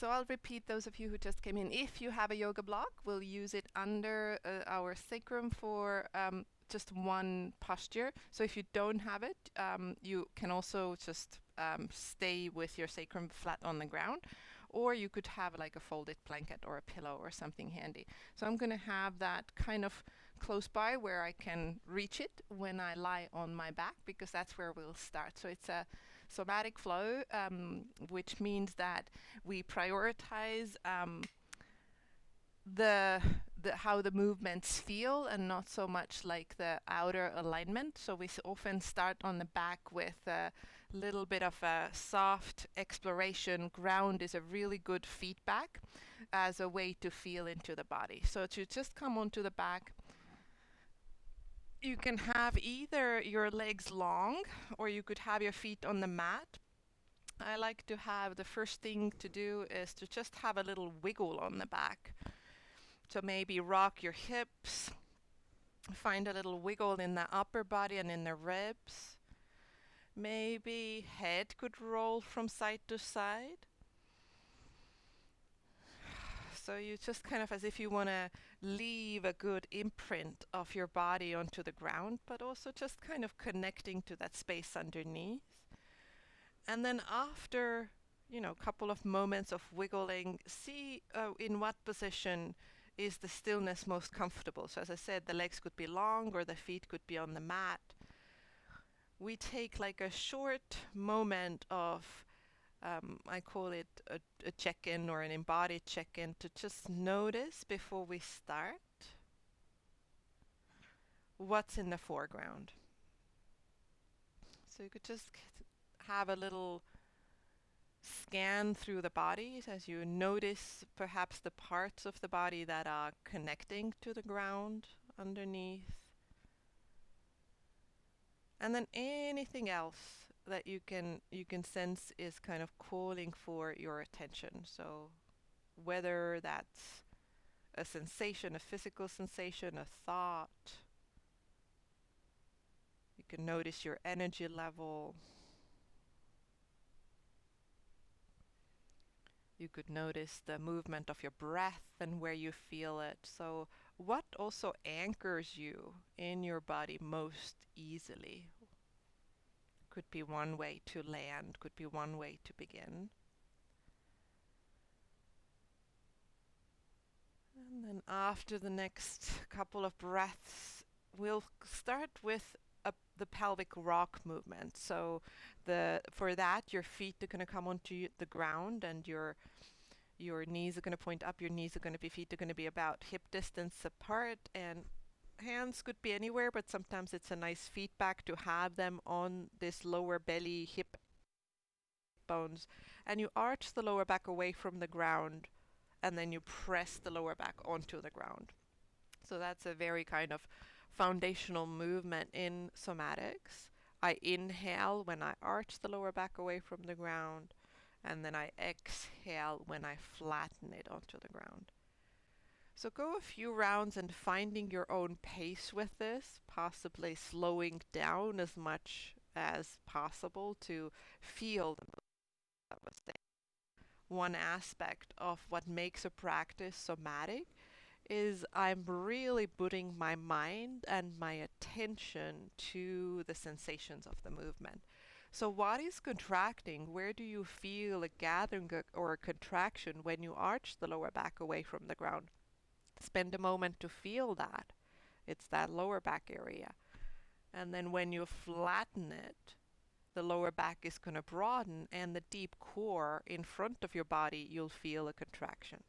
So I'll repeat those of you who just came in. If you have a yoga block, we'll use it under our sacrum for just one posture. So if you don't have it, you can also just stay with your sacrum flat on the ground, or you could have like a folded blanket or a pillow or something handy. So I'm going to have that kind of close by where I can reach it when I lie on my back, because that's where we'll start. So it's a somatic flow, which means that we prioritize the how the movements feel, and not so much like the outer alignment. So we often start on the back with a little bit of a soft exploration. Ground is a really good feedback as a way to feel into the body. So to just come onto the back, you can have either your legs long, or you could have your feet on the mat. I like to have, the first thing to do is to just have a little wiggle on the back. So maybe rock your hips, find a little wiggle in the upper body and in the ribs. Maybe head could roll from side to side. So you just kind of, as if you want to leave a good imprint of your body onto the ground, but also just kind of connecting to that space underneath. And then after, a couple of moments of wiggling, see in what position is the stillness most comfortable. So as I said, the legs could be long or the feet could be on the mat. We take like a short moment of, I call it a check-in or an embodied check-in, to just notice before we start what's in the foreground. So you could just have a little scan through the body as you notice perhaps the parts of the body that are connecting to the ground underneath. And then anything else that you can sense is kind of calling for your attention. So whether that's a sensation, a physical sensation, a thought, you can notice your energy level. You could notice the movement of your breath and where you feel it. So what also anchors you in your body most easily? Could be one way to land, could be one way to begin. And then after the next couple of breaths, we'll start with the pelvic rock movement. So for that, your feet are going to come onto the ground, and your knees are going to point up. Your knees are going to be, feet are going to be about hip distance apart, and hands could be anywhere, but sometimes it's a nice feedback to have them on this lower belly, hip bones. And you arch the lower back away from the ground, and then you press the lower back onto the ground. So that's a very kind of foundational movement in somatics. I inhale when I arch the lower back away from the ground, and then I exhale when I flatten it onto the ground. So go a few rounds and finding your own pace with this, possibly slowing down as much as possible to feel the movement. That was one aspect of what makes a practice somatic, is I'm really putting my mind and my attention to the sensations of the movement. So what is contracting? Where do you feel a gathering or a contraction when you arch the lower back away from the ground? Spend a moment to feel that. It's that lower back area. And then when you flatten it, the lower back is going to broaden, and the deep core in front of your body, you'll feel a contraction.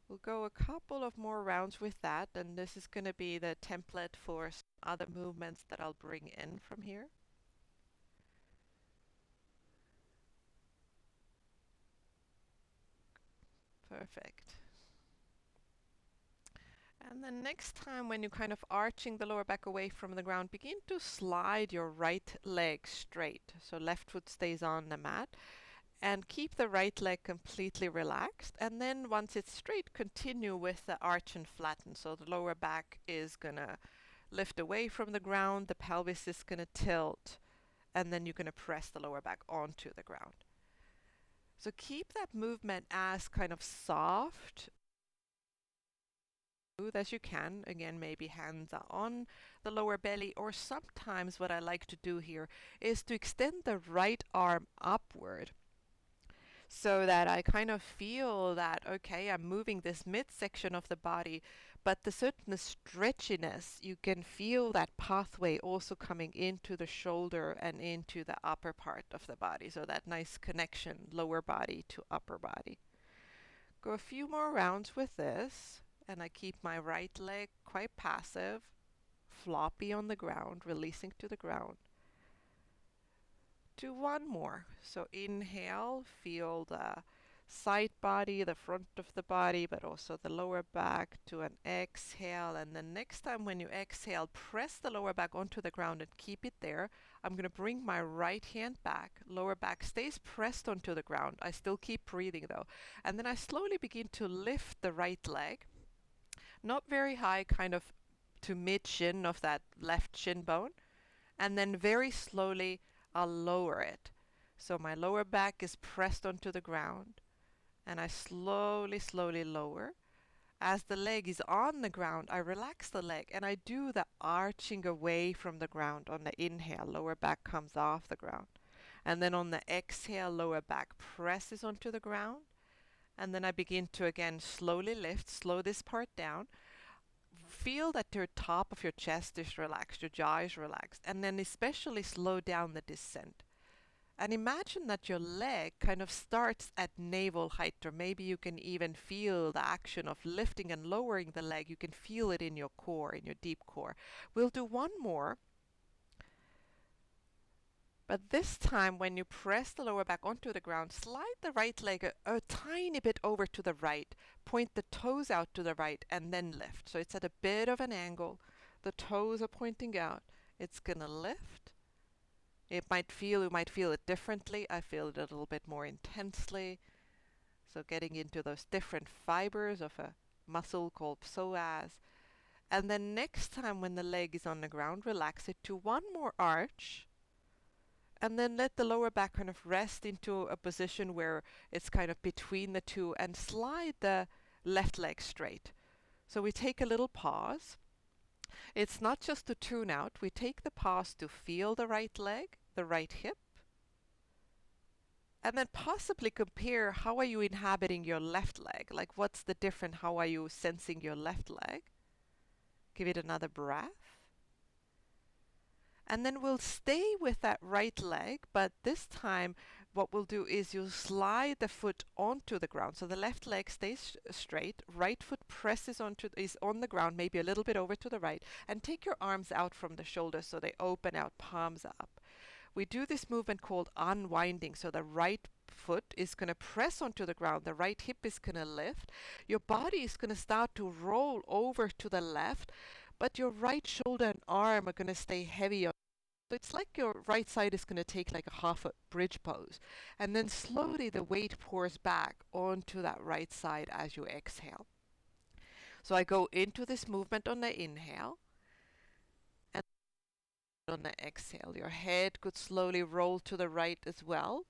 We'll go a couple of more rounds with that, and this is going to be the template for some other movements that I'll bring in from here. Perfect. And then next time when you're kind of arching the lower back away from the ground, begin to slide your right leg straight. So left foot stays on the mat. And keep the right leg completely relaxed. And then once it's straight, continue with the arch and flatten. So the lower back is going to lift away from the ground, the pelvis is going to tilt, and then you're going to press the lower back onto the ground. So keep that movement as kind of soft, smooth as you can. Again, maybe hands are on the lower belly, or sometimes what I like to do here is to extend the right arm upward so that I kind of feel that, okay, I'm moving this midsection of the body, but the certain stretchiness, you can feel that pathway also coming into the shoulder and into the upper part of the body. So that nice connection, lower body to upper body. Go a few more rounds with this, and I keep my right leg quite passive, floppy on the ground, releasing to the ground. Do one more. So inhale, feel the side body, the front of the body, but also the lower back. To an exhale, and then next time when you exhale, press the lower back onto the ground and keep it there. I'm going to bring my right hand back. Lower back stays pressed onto the ground. I still keep breathing though. And then I slowly begin to lift the right leg. Not very high, kind of to mid shin of that left shin bone. And then very slowly I'll lower it. So my lower back is pressed onto the ground, and I slowly, slowly lower. As the leg is on the ground, I relax the leg and I do the arching away from the ground on the inhale. Lower back comes off the ground. And then on the exhale, lower back presses onto the ground. And then I begin to again slowly lift, slow this part down. Feel that your top of your chest is relaxed, your jaw is relaxed, and then especially slow down the descent. And imagine that your leg kind of starts at navel height, or maybe you can even feel the action of lifting and lowering the leg. You can feel it in your core, in your deep core. We'll do one more. But this time, when you press the lower back onto the ground, slide the right leg a tiny bit over to the right. Point the toes out to the right and then lift. So it's at a bit of an angle. The toes are pointing out. It's going to lift. You might feel it differently. I feel it a little bit more intensely. So getting into those different fibers of a muscle called psoas. And then next time when the leg is on the ground, relax it to one more arch. And then let the lower back kind of rest into a position where it's kind of between the two, and slide the left leg straight. So we take a little pause. It's not just to tune out. We take the pause to feel the right leg, the right hip, and then possibly compare how are you inhabiting your left leg? Like what's the difference? How are you sensing your left leg? Give it another breath. And then we'll stay with that right leg, but this time what we'll do is you'll slide the foot onto the ground. So the left leg stays straight, right foot is on the ground, maybe a little bit over to the right, and take your arms out from the shoulders so they open out, palms up. We do this movement called unwinding. So the right foot is going to press onto the ground, the right hip is going to lift, your body is going to start to roll over to the left, but your right shoulder and arm are going to stay heavy on. So it's like your right side is going to take like a half a bridge pose. And then slowly the weight pours back onto that right side as you exhale. So I go into this movement on the inhale. And on the exhale, your head could slowly roll to the right as well.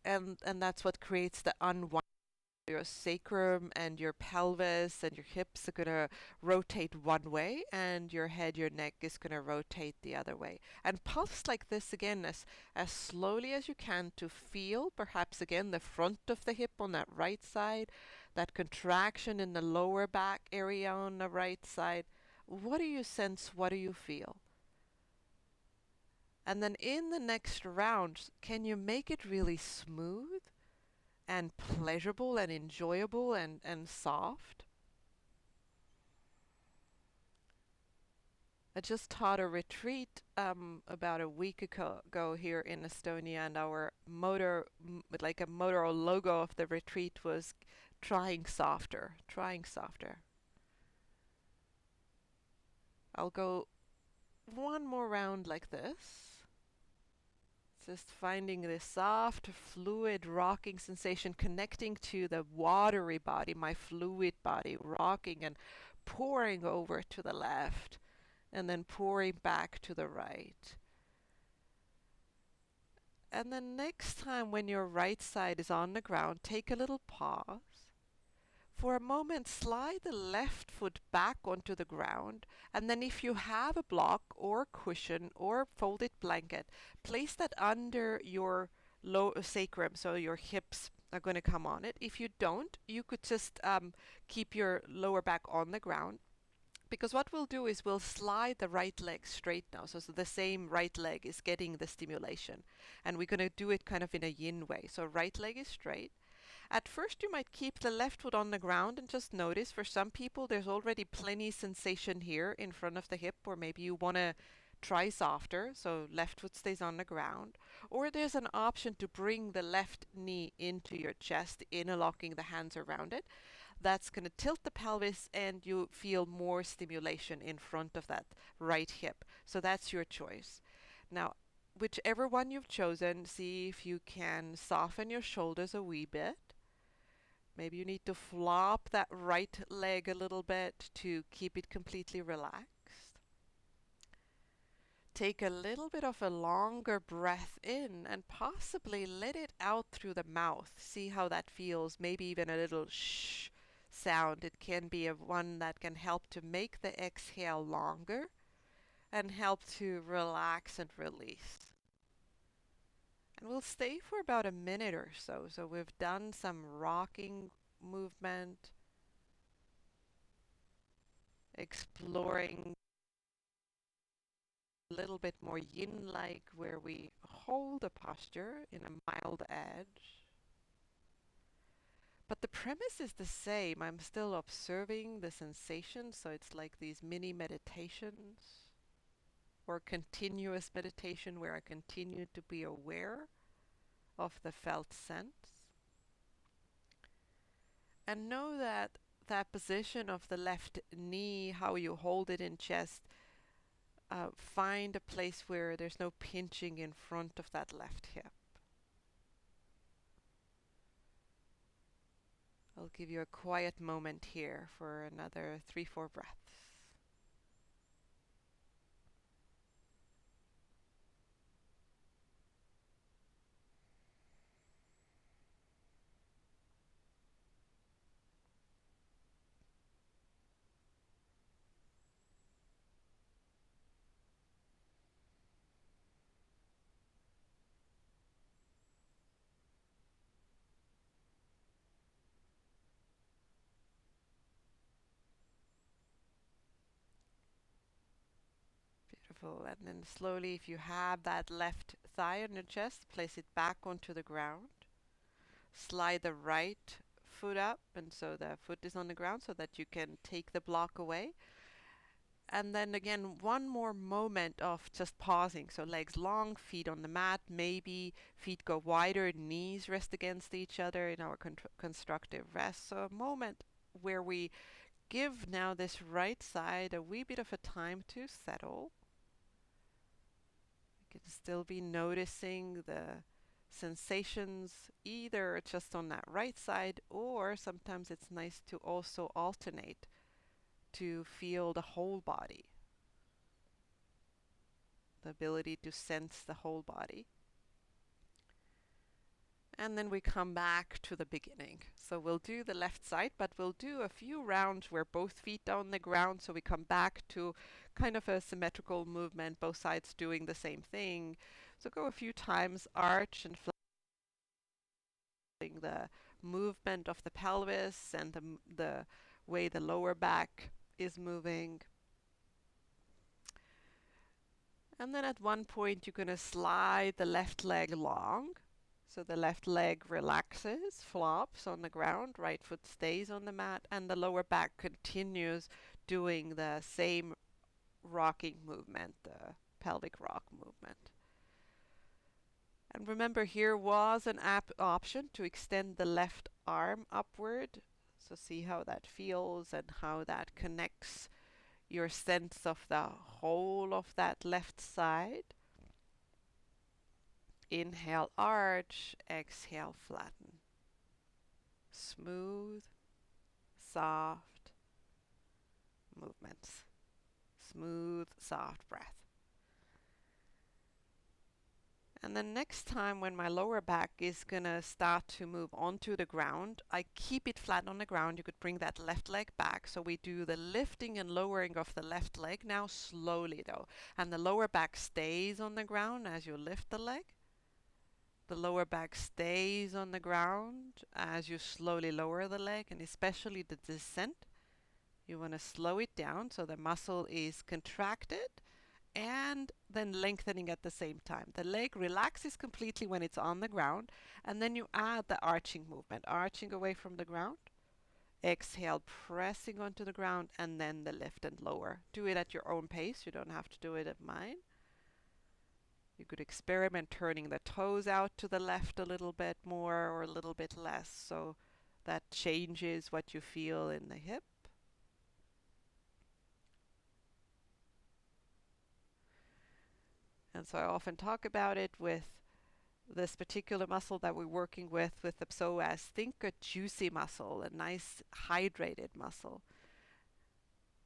And that's what creates the unwind. Your sacrum and your pelvis and your hips are going to rotate one way, and your head, your neck is going to rotate the other way. And pulse like this again as slowly as you can to feel perhaps again the front of the hip on that right side, that contraction in the lower back area on the right side. What do you sense? What do you feel? And then in the next round, can you make it really smooth and pleasurable and enjoyable and soft? I just taught a retreat about a week ago here in Estonia, and our like a motto or logo of the retreat was trying softer, trying softer. I'll go one more round like this. Just finding this soft, fluid rocking sensation, connecting to the watery body, my fluid body, rocking and pouring over to the left and then pouring back to the right. And then next time when your right side is on the ground, take a little pause. For a moment, slide the left foot back onto the ground, and then if you have a block or cushion or folded blanket, place that under your low sacrum, so your hips are going to come on it. If you don't, you could just keep your lower back on the ground, because what we'll do is we'll slide the right leg straight now. So the same right leg is getting the stimulation, and we're going to do it kind of in a yin way. So right leg is straight. At first, you might keep the left foot on the ground and just notice. For some people, there's already plenty sensation here in front of the hip, or maybe you want to try softer, so left foot stays on the ground. Or there's an option to bring the left knee into your chest, interlocking the hands around it. That's going to tilt the pelvis and you feel more stimulation in front of that right hip. So that's your choice. Now, whichever one you've chosen, see if you can soften your shoulders a wee bit. Maybe you need to flop that right leg a little bit to keep it completely relaxed. Take a little bit of a longer breath in and possibly let it out through the mouth. See how that feels. Maybe even a little shh sound. It can be one that can help to make the exhale longer and help to relax and release. And we'll stay for about a minute or so. So we've done some rocking movement, exploring a little bit more yin-like, where we hold a posture in a mild edge. But the premise is the same. I'm still observing the sensations, so it's like these mini meditations or continuous meditation where I continue to be aware of the felt sense. And know that that position of the left knee, how you hold it in chest, find a place where there's no pinching in front of that left hip. I'll give you a quiet moment here for another 3-4 breaths. Beautiful. And then slowly, if you have that left thigh on your chest, place it back onto the ground. Slide the right foot up, and so the foot is on the ground so that you can take the block away. And then again, one more moment of just pausing. So legs long, feet on the mat, maybe feet go wider, knees rest against each other in our constructive rest. So a moment where we give now this right side a wee bit of a time to settle. You can still be noticing the sensations either just on that right side, or sometimes it's nice to also alternate to feel the whole body, the ability to sense the whole body. And then we come back to the beginning. So we'll do the left side, but we'll do a few rounds where both feet are on the ground. So we come back to kind of a symmetrical movement, both sides doing the same thing. So go a few times, arch and flexion the movement of the pelvis and the way the lower back is moving. And then at one point you're going to slide the left leg long. So the left leg relaxes, flops on the ground, right foot stays on the mat, and the lower back continues doing the same rocking movement, the pelvic rock movement. And remember, here was an option to extend the left arm upward. So see how that feels and how that connects your sense of the whole of that left side. Inhale, arch. Exhale, flatten. Smooth, soft movements. Smooth, soft breath. And then next time when my lower back is gonna start to move onto the ground, I keep it flat on the ground. You could bring that left leg back. So we do the lifting and lowering of the left leg now slowly though. And the lower back stays on the ground as you lift the leg. The lower back stays on the ground as you slowly lower the leg, and especially the descent. You want to slow it down so the muscle is contracted and then lengthening at the same time. The leg relaxes completely when it's on the ground, and then you add the arching movement, arching away from the ground. Exhale, pressing onto the ground, and then the lift and lower. Do it at your own pace. You don't have to do it at mine. You could experiment turning the toes out to the left a little bit more or a little bit less, so that changes what you feel in the hip. And so I often talk about it with this particular muscle that we're working with the psoas. Think a juicy muscle, a nice hydrated muscle,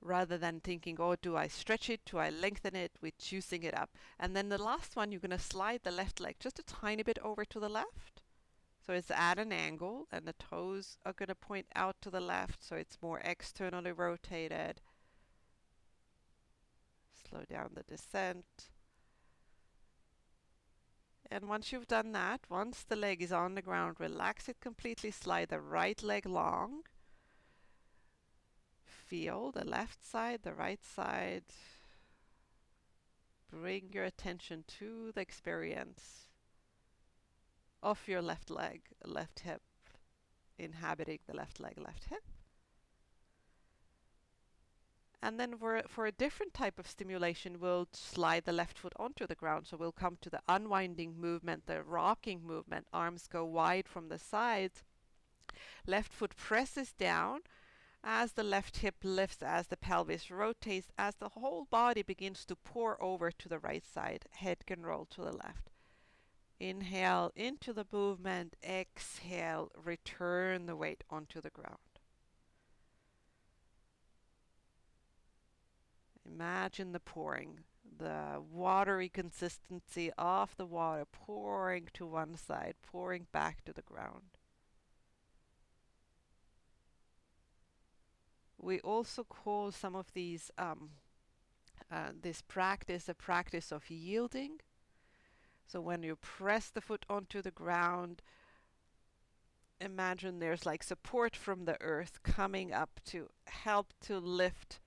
rather than thinking, oh, do I stretch it? Do I lengthen it? We're juicing it up. And then the last one, you're going to slide the left leg just a tiny bit over to the left. So it's at an angle, and the toes are going to point out to the left, so it's more externally rotated. Slow down the descent. And once you've done that, once the leg is on the ground, relax it completely, slide the right leg long. Feel the left side, the right side. Bring your attention to the experience of your left leg, left hip, inhabiting the left leg, left hip. And then for a different type of stimulation, we'll slide the left foot onto the ground. So we'll come to the unwinding movement, the rocking movement. Arms go wide from the sides. Left foot presses down as the left hip lifts, as the pelvis rotates, as the whole body begins to pour over to the right side. Head can roll to the left. Inhale into the movement. Exhale, return the weight onto the ground. Imagine the pouring, the watery consistency of the water pouring to one side, pouring back to the ground. We also call some of these this practice a practice of yielding. So when you press the foot onto the ground, imagine there's like support from the earth coming up to help to lift.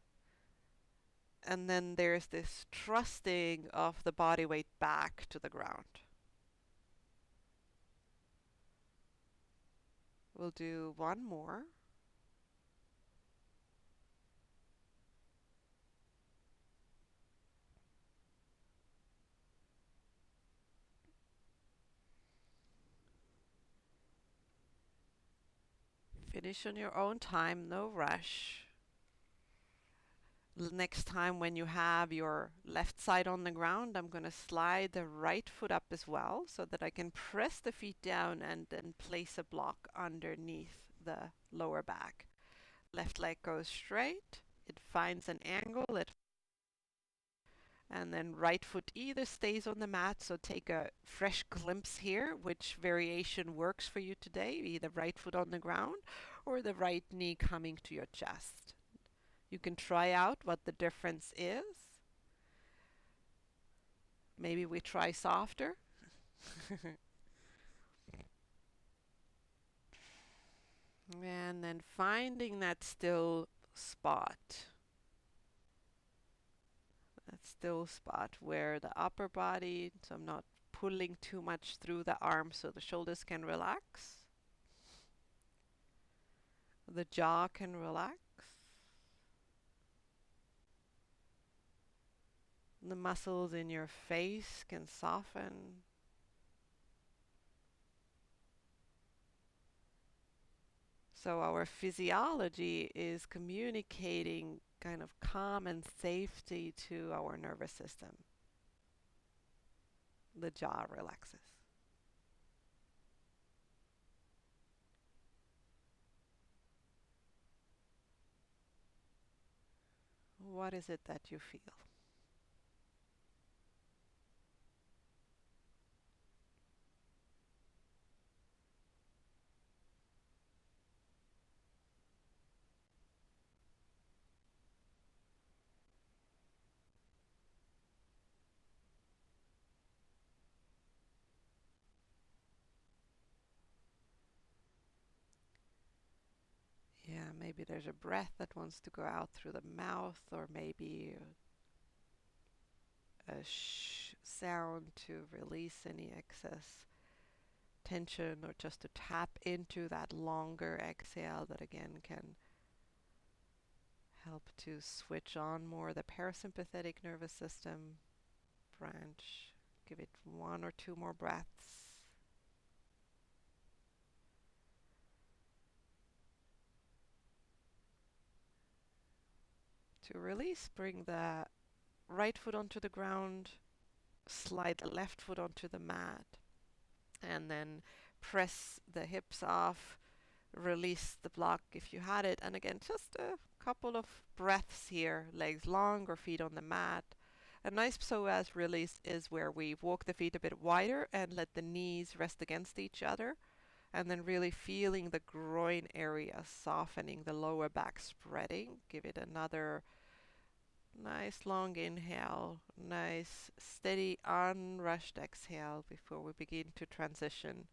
And then there's this trusting of the body weight back to the ground. We'll do one more. Finish on your own time, no rush. Next time when you have your left side on the ground, I'm going to slide the right foot up as well so that I can press the feet down and then place a block underneath the lower back. Left leg goes straight, it finds an angle, and then right foot either stays on the mat, so take a fresh glimpse here, which variation works for you today, either right foot on the ground or the right knee coming to your chest. You can try out what the difference is. Maybe we try softer. And then finding that still spot. That still spot where the upper body, so I'm not pulling too much through the arms so the shoulders can relax. The jaw can relax. The muscles in your face can soften. So our physiology is communicating kind of calm and safety to our nervous system. The jaw relaxes. What is it that you feel? Maybe there's a breath that wants to go out through the mouth, or maybe a sh sound to release any excess tension, or just to tap into that longer exhale that again can help to switch on more the parasympathetic nervous system branch. Give it 1 or 2 more breaths. To release, bring the right foot onto the ground, slide the left foot onto the mat, and then press the hips off, release the block if you had it, and again, just a couple of breaths here, legs long or feet on the mat. A nice psoas release is where we walk the feet a bit wider and let the knees rest against each other, and then really feeling the groin area softening, the lower back spreading. Give it another nice long inhale, nice steady unrushed exhale before we begin to transition.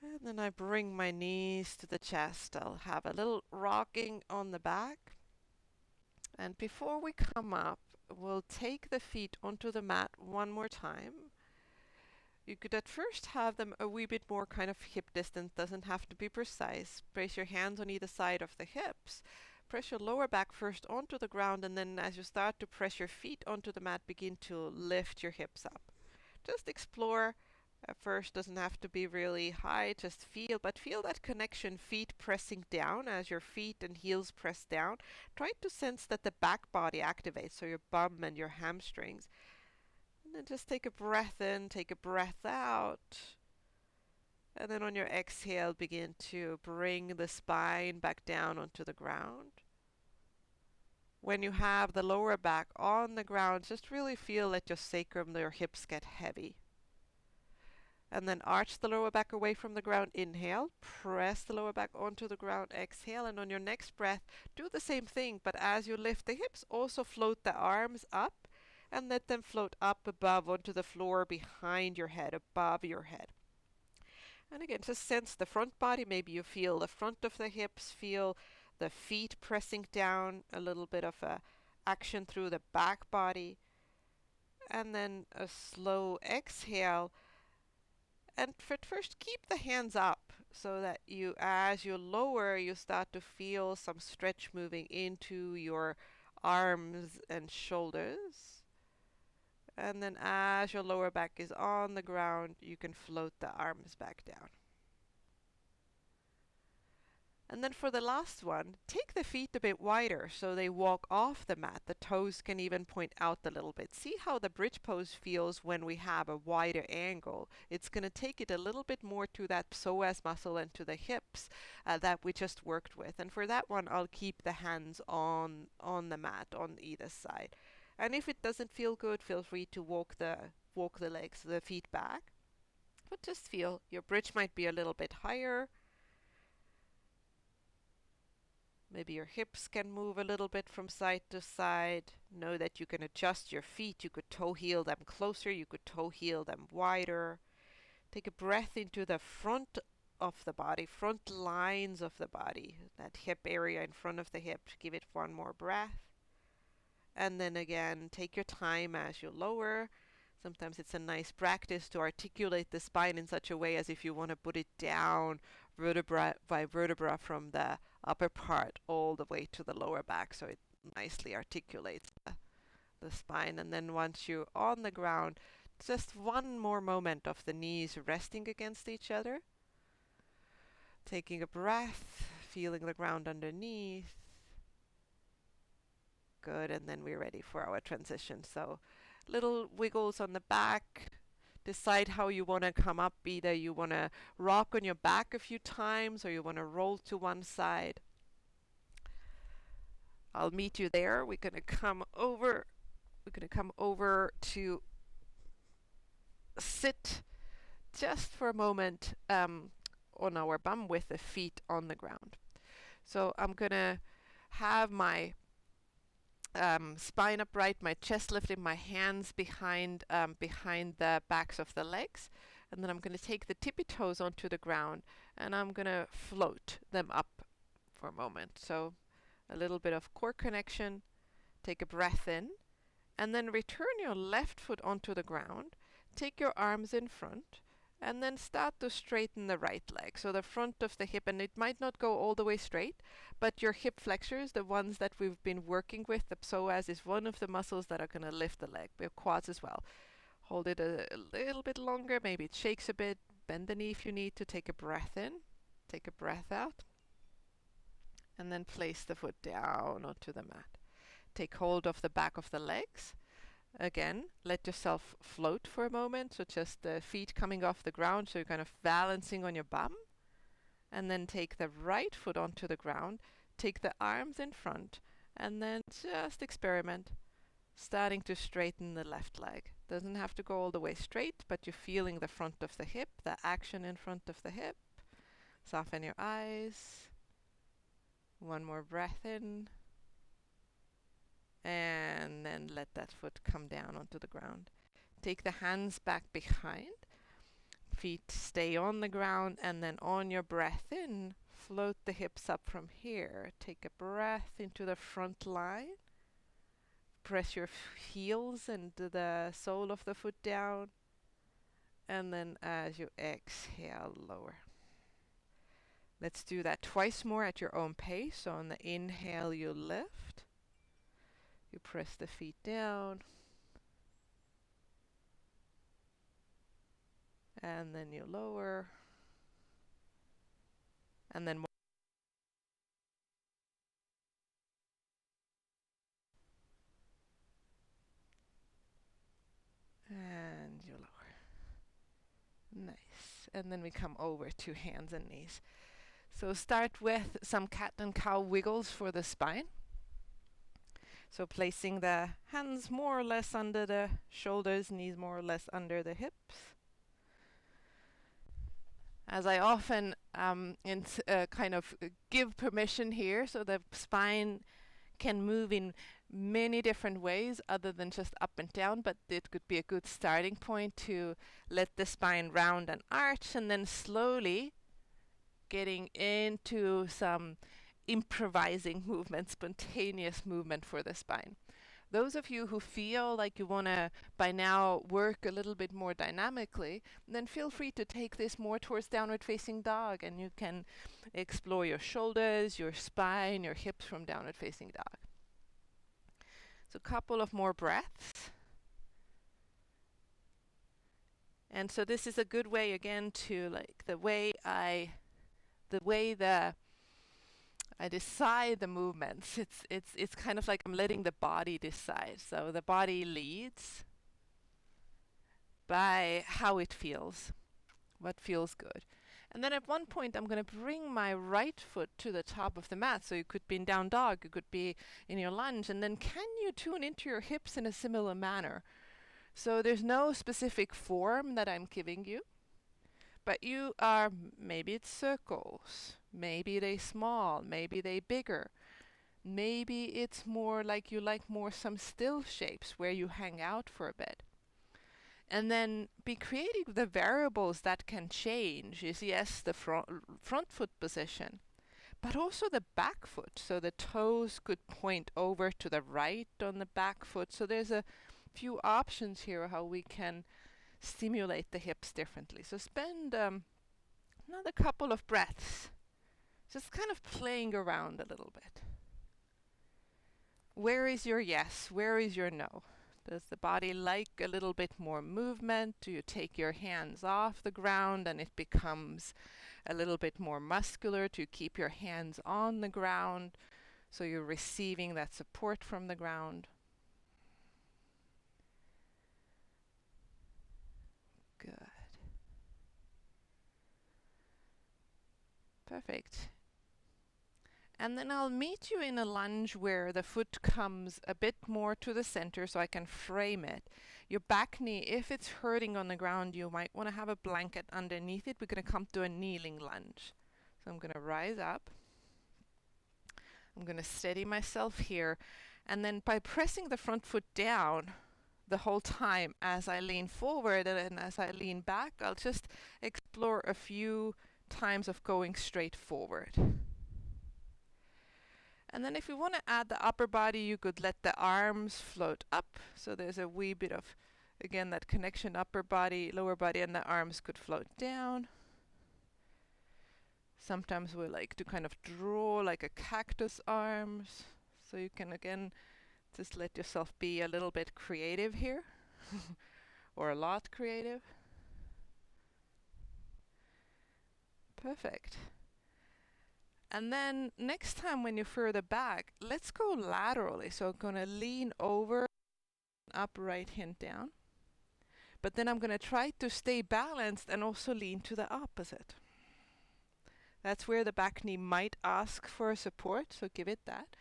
And then I bring my knees to the chest. I'll have a little rocking on the back. And before we come up, we'll take the feet onto the mat one more time. You could at first have them a wee bit more kind of hip distance, doesn't have to be precise. Place your hands on either side of the hips. Press your lower back first onto the ground, and then as you start to press your feet onto the mat, begin to lift your hips up. Just explore. At first, doesn't have to be really high, just feel that connection, feet pressing down as your feet and heels press down. Try to sense that the back body activates, so your bum and your hamstrings. And then just take a breath in, take a breath out. And then on your exhale, begin to bring the spine back down onto the ground. When you have the lower back on the ground, just really feel that your sacrum, your hips get heavy. And then arch the lower back away from the ground, inhale, press the lower back onto the ground, exhale, and on your next breath, do the same thing, but as you lift the hips, also float the arms up, and let them float up above onto the floor behind your head, above your head. And again, just sense the front body, maybe you feel the front of the hips, feel the feet pressing down, a little bit of a action through the back body, and then a slow exhale. And first, keep the hands up so that you, as you lower, you start to feel some stretch moving into your arms and shoulders. And then as your lower back is on the ground, you can float the arms back down. And then for the last one, take the feet a bit wider so they walk off the mat. The toes can even point out a little bit. See how the bridge pose feels when we have a wider angle. It's going to take it a little bit more to that psoas muscle and to the hips that we just worked with. And for that one, I'll keep the hands on the mat on either side. And if it doesn't feel good, feel free to walk the legs, the feet back. But just feel your bridge might be a little bit higher. Maybe your hips can move a little bit from side to side. Know that you can adjust your feet. You could toe heel them closer. You could toe heel them wider. Take a breath into the front of the body, front lines of the body, that hip area in front of the hip. Give it one more breath. And then again, take your time as you lower. Sometimes it's a nice practice to articulate the spine in such a way as if you want to put it down vertebra by vertebra from the upper part all the way to the lower back, so it nicely articulates the spine. And then once you're on the ground, just one more moment of the knees resting against each other. Taking a breath, feeling the ground underneath. Good, and then we're ready for our transition. So little wiggles on the back. Decide how you want to come up. Either you want to rock on your back a few times or you want to roll to one side. I'll meet you there. We're going to come over. We're going to come over to sit just for a moment on our bum with the feet on the ground. So I'm going to have my spine upright, my chest lifted, my hands behind the backs of the legs, And then I'm going to take the tippy toes onto the ground and I'm going to float them up for a moment. So a little bit of core connection, take a breath in, and then return your left foot onto the ground, take your arms in front, and then start to straighten the right leg. So the front of the hip, and it might not go all the way straight, but your hip flexors, the ones that we've been working with, the psoas is one of the muscles that are going to lift the leg. We have quads as well. Hold it a little bit longer, maybe it shakes a bit, bend the knee if you need to, take a breath in, take a breath out, and then place the foot down onto the mat. Take hold of the back of the legs. Again, let yourself float for a moment, so just the feet coming off the ground, so you're kind of balancing on your bum. And then take the right foot onto the ground, take the arms in front, and then just experiment, starting to straighten the left leg. Doesn't have to go all the way straight, but you're feeling the front of the hip, the action in front of the hip. Soften your eyes. One more breath in. And then let that foot come down onto the ground. Take the hands back behind. Feet stay on the ground, and then on your breath in, float the hips up from here. Take a breath into the front line. Press your heels into the sole of the foot down. And then as you exhale, lower. Let's do that twice more at your own pace. So on the inhale, you lift. You press the feet down. And then you lower. And then and you lower. Nice. And then we come over to hands and knees. So start with some cat and cow wiggles for the spine. So placing the hands more or less under the shoulders, knees more or less under the hips. As I often kind of give permission here, so the spine can move in many different ways other than just up and down, but it could be a good starting point to let the spine round and arch, and then slowly getting into some improvising movement, spontaneous movement for the spine. Those of you who feel like you want to by now work a little bit more dynamically, then feel free to take this more towards downward facing dog, and you can explore your shoulders, your spine, your hips from downward facing dog. So a couple of more breaths. And so this is a good way again to like the way I decide the movements. It's kind of like I'm letting the body decide. So the body leads by how it feels, what feels good. And then at one point I'm going to bring my right foot to the top of the mat. So you could be in down dog, you could be in your lunge, and then can you tune into your hips in a similar manner? So there's no specific form that I'm giving you, but you are, maybe it's circles, maybe they small, maybe they bigger. Maybe it's more like you like more some still shapes where you hang out for a bit. And then be creating the variables that can change is, yes, the front foot position, but also the back foot. So the toes could point over to the right on the back foot. So there's a few options here how we can stimulate the hips differently. So spend another couple of breaths just kind of playing around a little bit. Where is your yes? Where is your no? Does the body like a little bit more movement? Do you take your hands off the ground and it becomes a little bit more muscular to keep your hands on the ground so you're receiving that support from the ground? Good. Perfect. And then I'll meet you in a lunge where the foot comes a bit more to the center so I can frame it. Your back knee, if it's hurting on the ground, you might want to have a blanket underneath it. We're going to come to a kneeling lunge. So I'm going to rise up. I'm going to steady myself here. And then by pressing the front foot down, the whole time as I lean forward and as I lean back, I'll just explore a few times of going straight forward. And then if you want to add the upper body, you could let the arms float up. So there's a wee bit of, again, that connection, upper body, lower body, and the arms could float down. Sometimes we like to kind of draw like a cactus arms. So you can, again, just let yourself be a little bit creative here, or a lot creative. Perfect. And then next time when you're further back, let's go laterally. So I'm going to lean over, up, right hand down. But then I'm going to try to stay balanced and also lean to the opposite. That's where the back knee might ask for support, so give it that.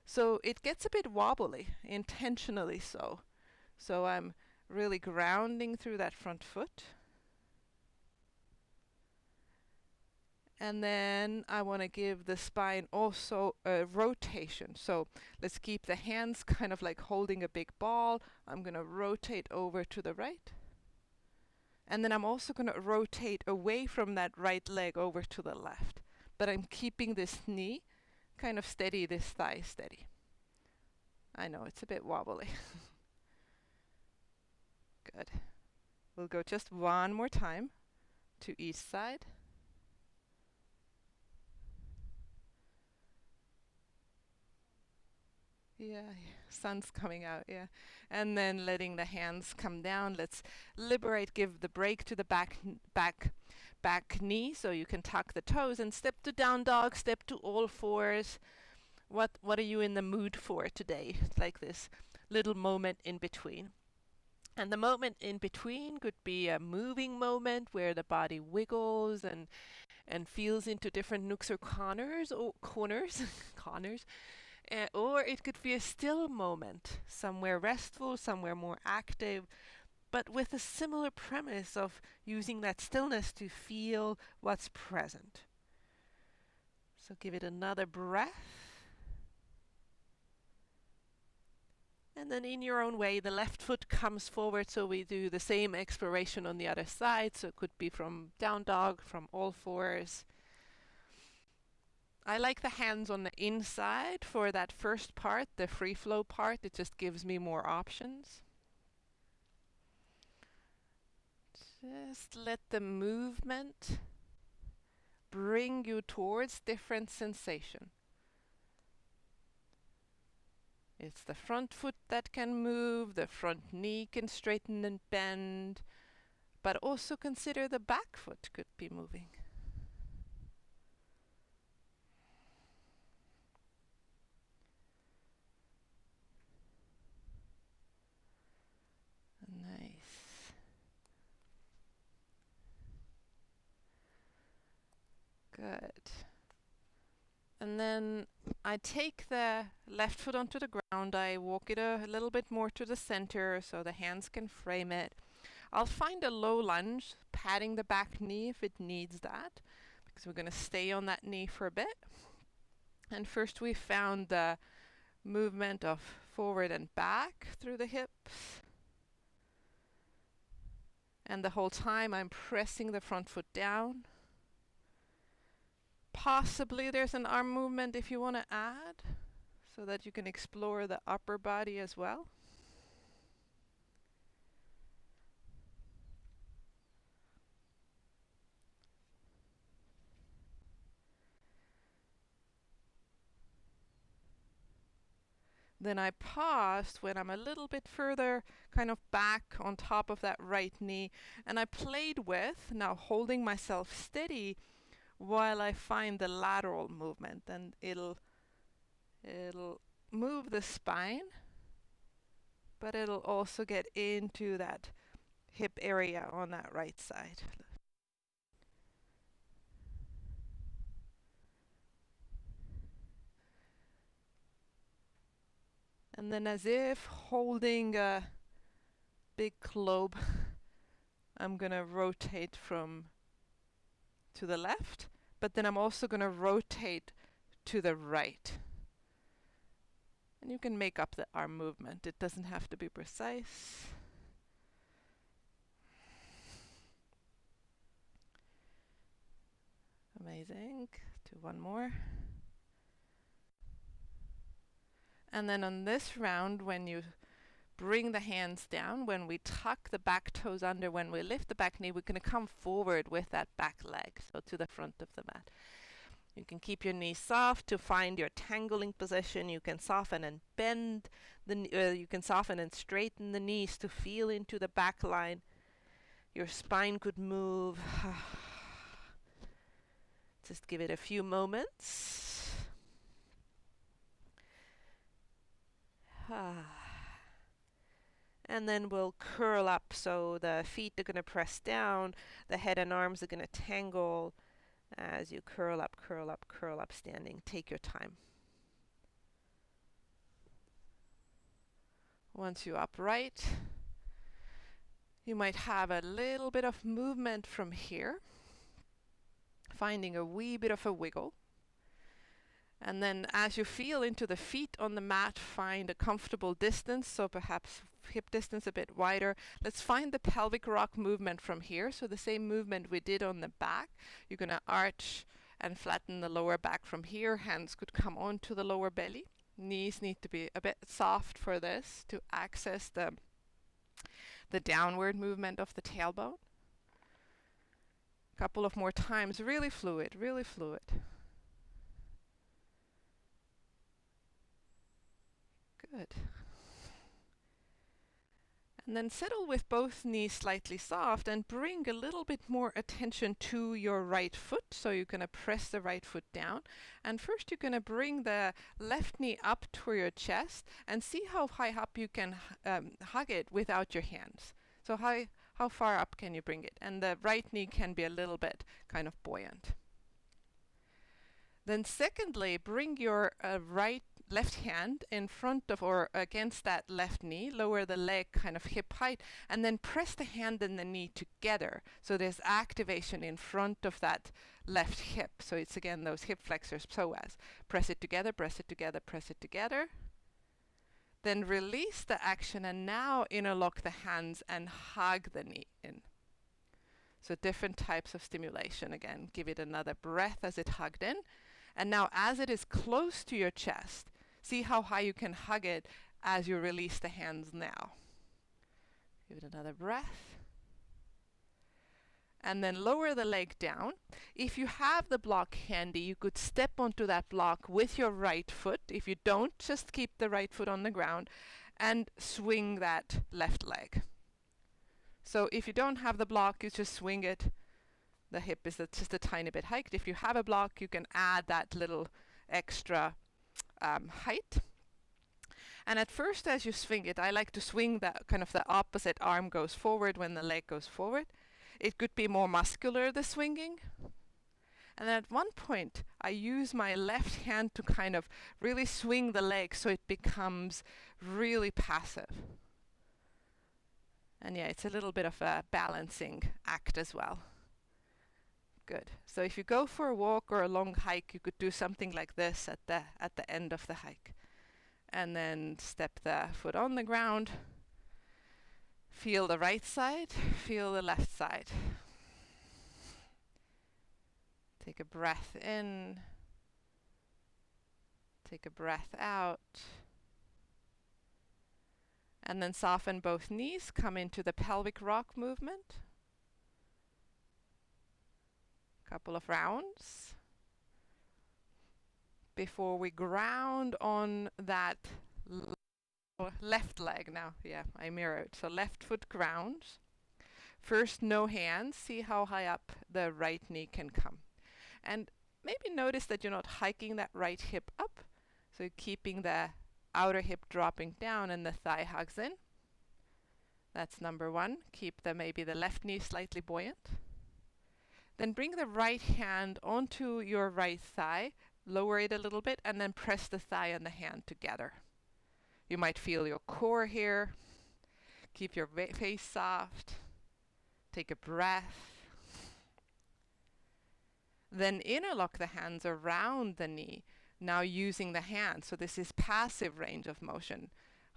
So it gets a bit wobbly, intentionally so. So I'm really grounding through that front foot. And then I want to give the spine also a rotation. So let's keep the hands kind of like holding a big ball. I'm going to rotate over to the right. And then I'm also going to rotate away from that right leg over to the left. But I'm keeping this knee kind of steady, this thigh steady. I know it's a bit wobbly. Good. We'll go just one more time to each side. Yeah, sun's coming out, yeah. And then letting the hands come down. Let's liberate, give the break to the back knee, so you can tuck the toes and step to down dog, step to all fours. What are you in the mood for today? Like this little moment in between. And the moment in between could be a moving moment where the body wiggles and feels into different nooks or corners, or it could be a still moment, somewhere restful, somewhere more active, but with a similar premise of using that stillness to feel what's present. So give it another breath. And then in your own way, the left foot comes forward, so we do the same exploration on the other side. So it could be from down dog, from all fours. I like the hands on the inside for that first part, the free flow part. It just gives me more options. Just let the movement bring you towards different sensation. It's the front foot that can move, the front knee can straighten and bend, but also consider the back foot could be moving. Nice. Good. And then I take the left foot onto the ground. I walk it a little bit more to the center so the hands can frame it. I'll find a low lunge, patting the back knee if it needs that, because we're going to stay on that knee for a bit. And first we found the movement of forward and back through the hips. And the whole time I'm pressing the front foot down. Possibly there's an arm movement if you want to add, so that you can explore the upper body as well. Then I paused when I'm a little bit further kind of back on top of that right knee, and I played with, now holding myself steady while I find the lateral movement, and it'll move the spine, but it'll also get into that hip area on that right side. And then as if holding a big globe, I'm gonna rotate from to the left, but then I'm also gonna rotate to the right. And you can make up the arm movement. It doesn't have to be precise. Amazing. Do one more. And then on this round, when you bring the hands down, when we tuck the back toes under, when we lift the back knee, we're going to come forward with that back leg, so to the front of the mat. You can keep your knees soft to find your tangling position. You can soften and bend you can soften and straighten the knees to feel into the back line. Your spine could move. Just give it a few moments. And then we'll curl up, so the feet are going to press down, the head and arms are going to tangle as you curl up, curl up, curl up, standing. Take your time. Once you're upright, you might have a little bit of movement from here, finding a wee bit of a wiggle. And then as you feel into the feet on the mat, find a comfortable distance, so perhaps hip distance a bit wider. Let's find the pelvic rock movement from here. So the same movement we did on the back. You're going to arch and flatten the lower back from here. Hands could come onto the lower belly. Knees need to be a bit soft for this to access the downward movement of the tailbone. Couple of more times. Really fluid, really fluid. Good. And then settle with both knees slightly soft and bring a little bit more attention to your right foot. So you're going to press the right foot down. And first you're going to bring the left knee up to your chest and see how high up you can hug it without your hands. So how far up can you bring it? And the right knee can be a little bit kind of buoyant. Then secondly, bring your left hand in front of or against that left knee, lower the leg kind of hip height, and then press the hand and the knee together. So there's activation in front of that left hip. So it's again those hip flexors, psoas. Press it together, press it together, press it together. Then release the action and now interlock the hands and hug the knee in. So different types of stimulation. Again, give it another breath as it hugged in. And now as it is close to your chest, see how high you can hug it as you release the hands now. Give it another breath. And then lower the leg down. If you have the block handy, you could step onto that block with your right foot. If you don't, just keep the right foot on the ground and swing that left leg. So if you don't have the block, you just swing it. The hip is just a tiny bit hiked. If you have a block, you can add that little extra height. And at first, as you swing it, I like to swing that kind of the opposite arm goes forward when the leg goes forward. It could be more muscular, the swinging. And at one point, I use my left hand to kind of really swing the leg so it becomes really passive. And yeah, it's a little bit of a balancing act as well. Good. So if you go for a walk or a long hike, you could do something like this at the end of the hike. And then step the foot on the ground. Feel the right side, feel the left side. Take a breath in. Take a breath out. And then soften both knees, come into the pelvic rock movement. Couple of rounds before we ground on that left leg now. Yeah, I mirrored. So left foot grounds. First, no hands. See how high up the right knee can come. And maybe notice that you're not hiking that right hip up. So you're keeping the outer hip dropping down and the thigh hugs in. That's number one. Keep maybe the left knee slightly buoyant. Then bring the right hand onto your right thigh, lower it a little bit, and then press the thigh and the hand together. You might feel your core here. Keep your face soft. Take a breath. Then interlock the hands around the knee. Now using the hands. So this is passive range of motion.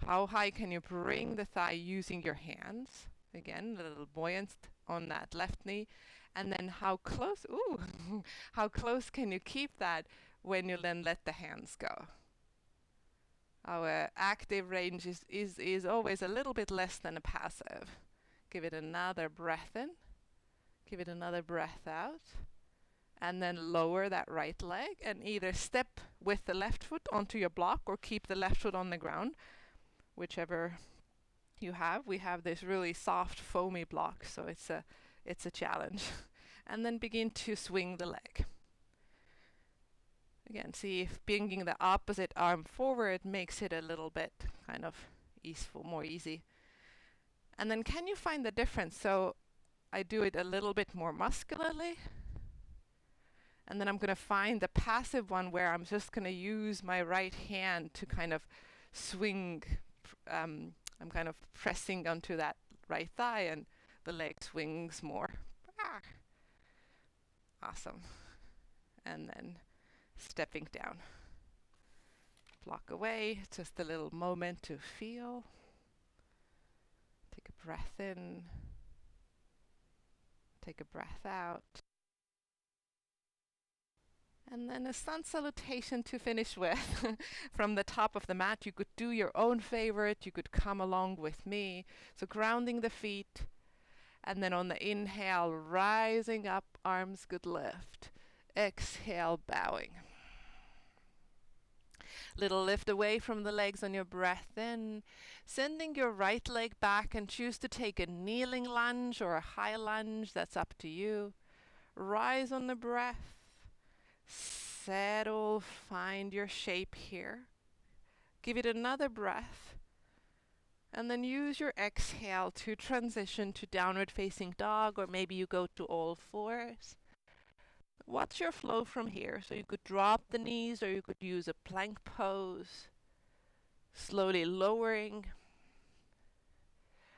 How high can you bring the thigh using your hands? Again, a little buoyant on that left knee. And then how close, how close can you keep that when you then let the hands go? Our active range is always a little bit less than a passive. Give it another breath in. Give it another breath out. And then lower that right leg and either step with the left foot onto your block or keep the left foot on the ground, whichever you have. We have this really soft foamy block, so it's a challenge. And then begin to swing the leg. Again, see if bringing the opposite arm forward makes it a little bit kind of more easy. And then can you find the difference? So I do it a little bit more muscularly. And then I'm going to find the passive one where I'm just going to use my right hand to kind of swing. I'm kind of pressing onto that right thigh and the leg swings more. Awesome. And then stepping down. Block away, just a little moment to feel. Take a breath in. Take a breath out. And then a sun salutation to finish with. From the top of the mat, you could do your own favorite. You could come along with me. So grounding the feet. And then on the inhale, rising up, arms good lift. Exhale, bowing. Little lift away from the legs on your breath in. Sending your right leg back and choose to take a kneeling lunge or a high lunge. That's up to you. Rise on the breath. Settle, find your shape here. Give it another breath. And then use your exhale to transition to downward facing dog, or maybe you go to all fours. What's your flow from here? So you could drop the knees or you could use a plank pose. Slowly lowering.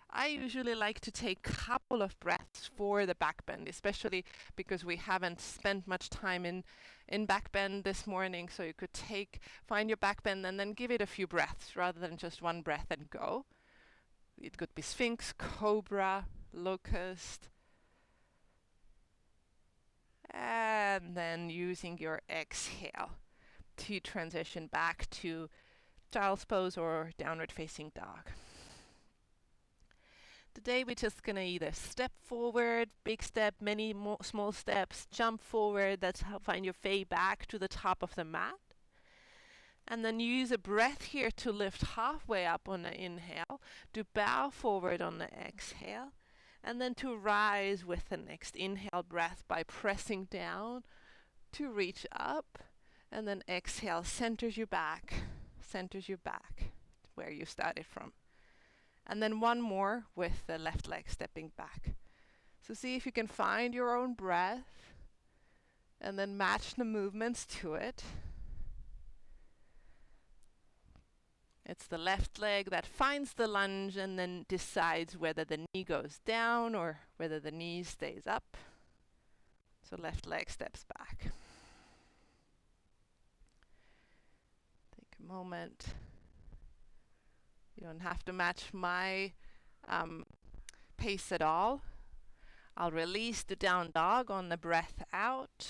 I usually like to take a couple of breaths for the back bend, especially because we haven't spent much time in back bend this morning. So you could find your back bend and then give it a few breaths rather than just one breath and go. It could be Sphinx, Cobra, Locust. And then using your exhale to transition back to child's pose or downward facing dog. Today we're just going to either step forward, big step, many small steps, jump forward. That's how find your way back to the top of the mat. And then use a breath here to lift halfway up on the inhale, to bow forward on the exhale, and then to rise with the next inhale breath by pressing down to reach up, and then exhale, centers you back where you started from. And then one more with the left leg stepping back. So see if you can find your own breath and then match the movements to it. It's the left leg that finds the lunge and then decides whether the knee goes down or whether the knee stays up. So left leg steps back. Take a moment. You don't have to match my pace at all. I'll release the down dog on the breath out.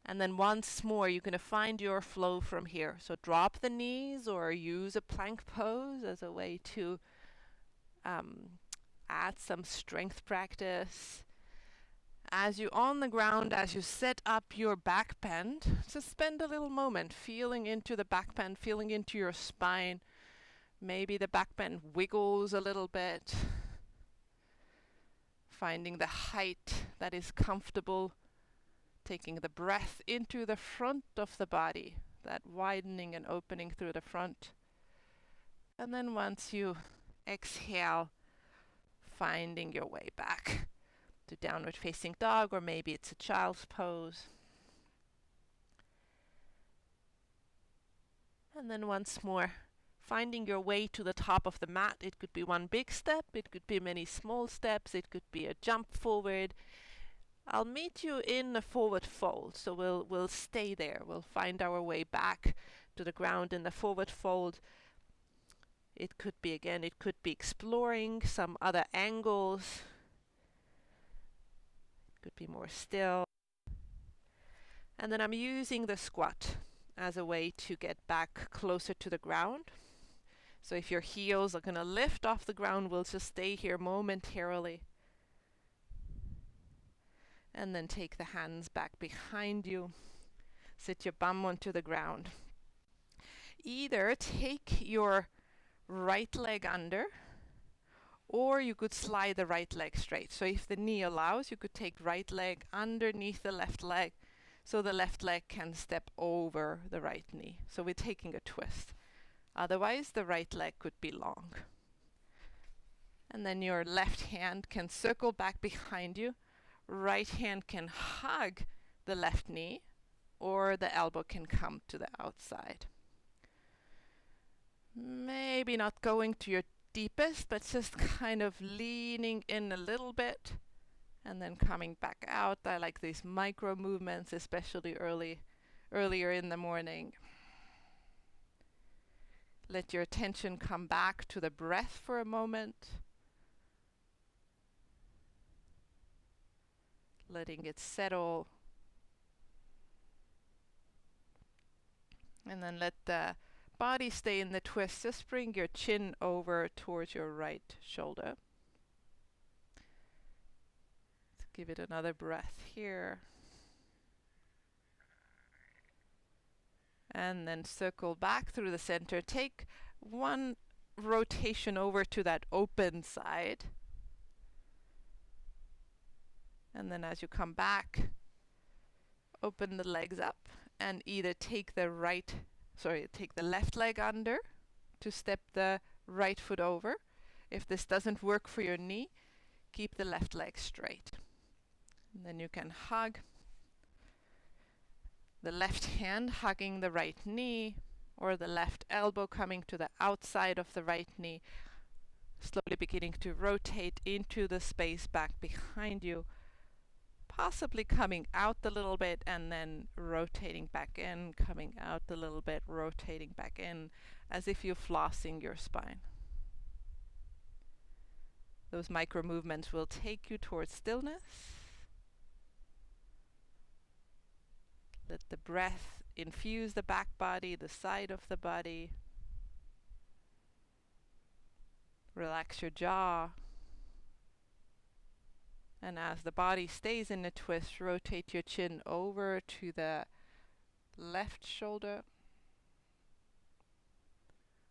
And then once more, you're going to find your flow from here. So drop the knees or use a plank pose as a way to add some strength practice. As you're on the ground, as you set up your back bend, just spend a little moment feeling into the back bend, feeling into your spine. Maybe the back bend wiggles a little bit. Finding the height that is comfortable. Taking the breath into the front of the body, that widening and opening through the front. And then once you exhale, finding your way back to downward facing dog, or maybe it's a child's pose. And then once more, finding your way to the top of the mat. It could be one big step, it could be many small steps, it could be a jump forward. I'll meet you in a forward fold, so we'll stay there. We'll find our way back to the ground in the forward fold. It could be exploring some other angles. It could be more still. And then I'm using the squat as a way to get back closer to the ground. So if your heels are going to lift off the ground, we'll just stay here momentarily. And then take the hands back behind you. Sit your bum onto the ground. Either take your right leg under, or you could slide the right leg straight. So if the knee allows, you could take right leg underneath the left leg, so the left leg can step over the right knee. So we're taking a twist. Otherwise, the right leg could be long. And then your left hand can circle back behind you. Right hand can hug the left knee, or the elbow can come to the outside. Maybe not going to your deepest, but just kind of leaning in a little bit and then coming back out. I like these micro movements, especially earlier in the morning. Let your attention come back to the breath for a moment. Letting it settle. And then let the body stay in the twist. Just bring your chin over towards your right shoulder. Let's give it another breath here. And then circle back through the center. Take one rotation over to that open side. And then as you come back, open the legs up and either take the left leg under to step the right foot over. If this doesn't work for your knee, keep the left leg straight. And then you can hug the left hand hugging the right knee, or the left elbow coming to the outside of the right knee, slowly beginning to rotate into the space back behind you, possibly coming out a little bit and then rotating back in, coming out a little bit, rotating back in, as if you're flossing your spine. Those micro movements will take you towards stillness. Let the breath infuse the back body, the side of the body. Relax your jaw. And as the body stays in a twist, rotate your chin over to the left shoulder.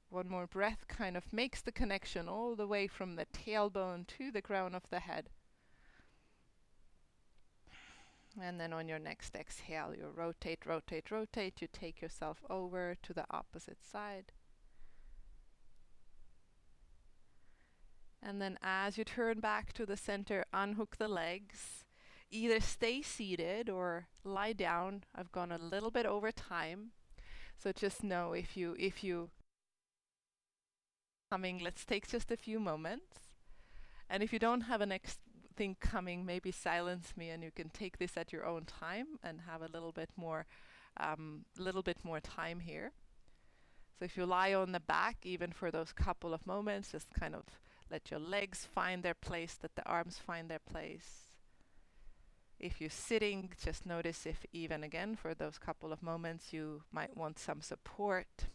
One more breath kind of makes the connection all the way from the tailbone to the crown of the head. And then on your next exhale, you rotate, rotate, rotate. You take yourself over to the opposite side. And then as you turn back to the center, unhook the legs. Either stay seated or lie down. I've gone a little bit over time. So just know if you coming, let's take just a few moments. And if you don't have a next thing coming, maybe silence me and you can take this at your own time and have a little bit more time here. So if you lie on the back, even for those couple of moments, just kind of let your legs find their place, let the arms find their place. If you're sitting, just notice if even again for those couple of moments you might want some support.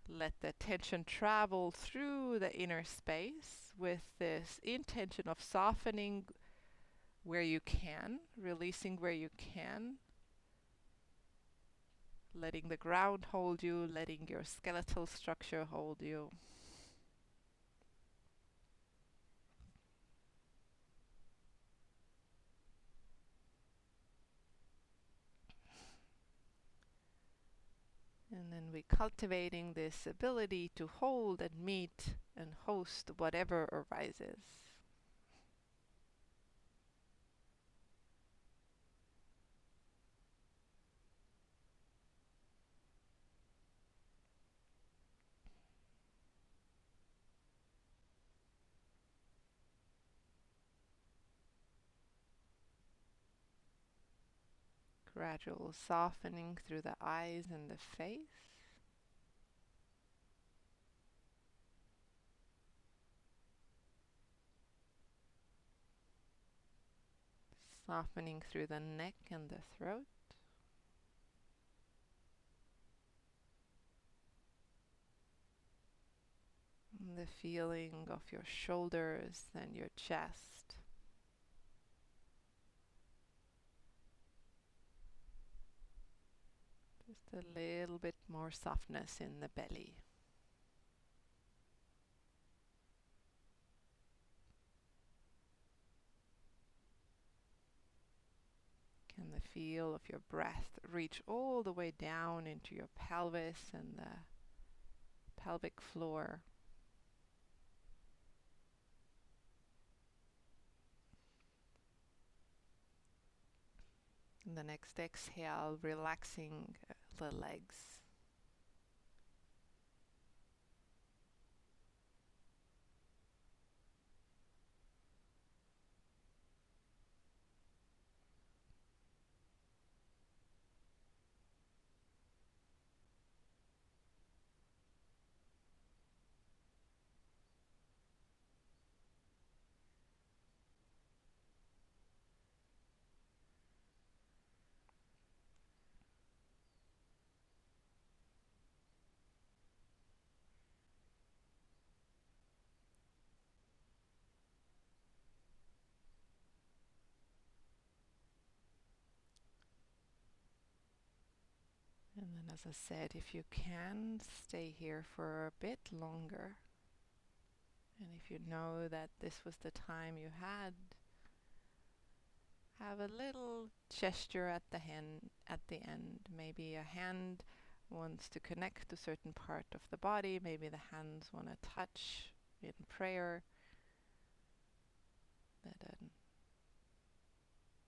Let the attention travel through the inner space with this intention of softening where you can, releasing where you can, letting the ground hold you, letting your skeletal structure hold you. And then we're cultivating this ability to hold and meet and host whatever arises. Gradual softening through the eyes and the face. Softening through the neck and the throat. And the feeling of your shoulders and your chest. Just a little bit more softness in the belly. Can the feel of your breath reach all the way down into your pelvis and the pelvic floor? And the next exhale, relaxing the legs. And then, as I said, if you can, stay here for a bit longer. And if you know that this was the time you had, have a little gesture at the end. Maybe a hand wants to connect to a certain part of the body. Maybe the hands want to touch in prayer. That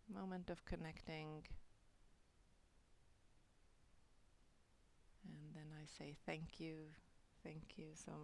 a moment of connecting. And then I say thank you so much.